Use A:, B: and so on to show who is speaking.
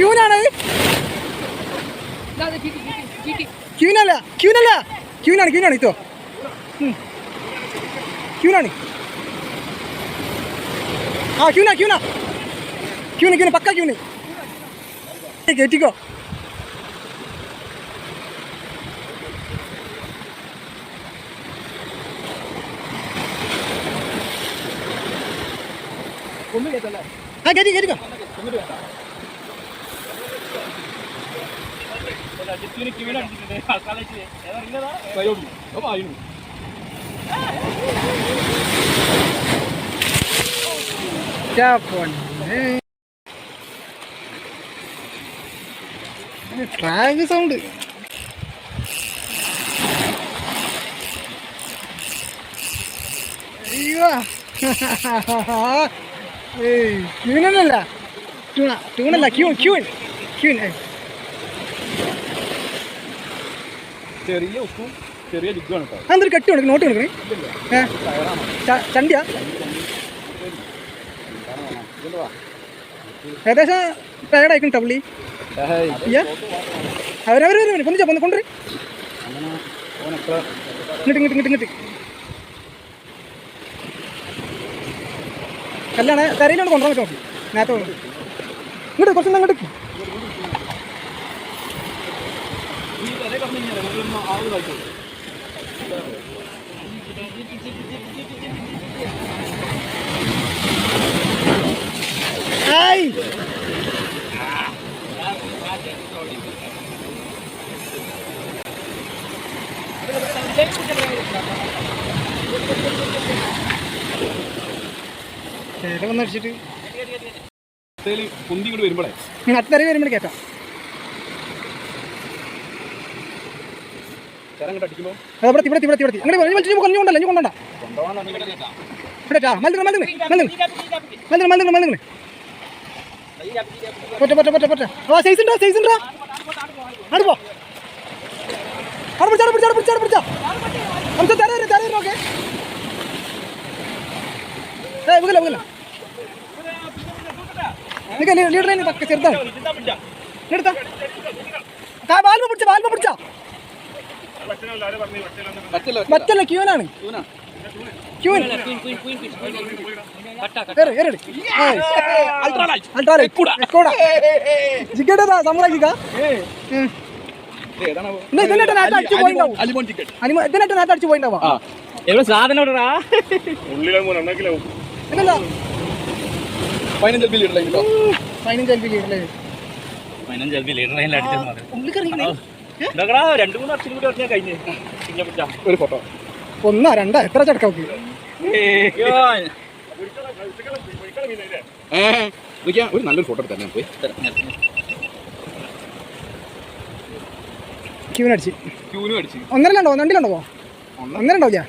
A: ക്യൂനാണ്. ക്യൂനല്ല ക്യൂനല്ല ക്യൂനാണ് ക്യൂനാണ് ഇതോ ക്യൂനാണ്. ആ ക്യൂനാ ക്യൂനാ ക്യൂന് ക്യൂന് പക്ക ക്യൂന് കയറ്റിക്കോ. ആ കയറ്റി കയറ്റിക്കോ. ട്രാഗ് സൗണ്ട്. അയ്യോ ക്യൂനല്ല ട്യൂണ ട്യൂണല്ല ക്യൂൻ ക്യൂൻ ക്യൂൻ.
B: ചെറിയ ഉപ്പും ചെറിയ ജിഗുമാണ് കേട്ടോ.
A: അതൊരു കെട്ടി കൊടുക്കണം നോട്ട് കൊടുക്കണേ. ചണ്ടിയാ ഏകദേശം ടയർഡ് ആയിക്കണം ടബ്ലി. അവരവർ പൊന്നിച്ചാ പൊന്ന് കൊണ്ടുവരും ഇങ്ങോട്ട് ഇങ്ങോട്ട് ഇങ്ങോട്ട് ഇങ്ങോട്ട്. കല്യാണം കരയിലോട്ട് കൊണ്ടുവരാൻ പറ്റും നേരത്തെ ഇങ്ങോട്ട് കുറച്ച് ഇങ്ങോട്ട്. അടിച്ചിട്ട്
B: കുന്തി കൂടി വരുമ്പോഴേ
A: അത്തറി വരുമ്പോൾ കേട്ടാ ഇവിടെ ഇവിടെ ഇവിടെ ഇവിടെ അങ്ങനെ കൊണ്ടുകൊണ്ടല്ല ഇനി കൊണ്ടോണ്ട ഇവിടെ മലന്ന് മലന്ന് മലന്ന് മലന്ന് മലന്ന് മലന്ന് പൊറ്റ പൊറ്റ പൊറ്റ പൊറ്റ. ആ സൈസ് ഉണ്ടോ സൈസ് ഉണ്ടോ അവിടെ പോ. അവിടെ പിടിച്ചാ പിടിച്ചാ പിടിച്ചാ പിടിച്ചാ നമുക്ക് തരാം തരാം. ഓക്കെ വീല വീല ലീഡറിന് പക്ക ചെറുതാണ് എടുത്താ വാൽമ പിടിച്ച വാൽമ പിടിച്ചാ മറ്റല്ല ക്യൂനാണ് ക്യൂൻ. ജിഗേട്ടാ സമ്മതിക്ക ഇതിനെട്ട് നേരത്തെ അടിച്ചു പോയിണ്ടാവും. ഇതിനെട്ട് നേരത്തെ അടിച്ചു പോയിണ്ടാവാ
B: സാധനം
A: പിന്നെന്താ
B: 15 LB ലീഡർ ഒരു ഫോട്ടോ
A: ഒന്നാ രണ്ടാ എത്ര ചടക്കാക്കി
B: ഒരു നല്ലൊരു ഫോട്ടോ തന്നെ പോയി.
A: ക്യൂനടിച്ച് ഒന്നരണ്ടോ രണ്ടിലുണ്ടോ ഒന്നര ഉണ്ടാവില്ല.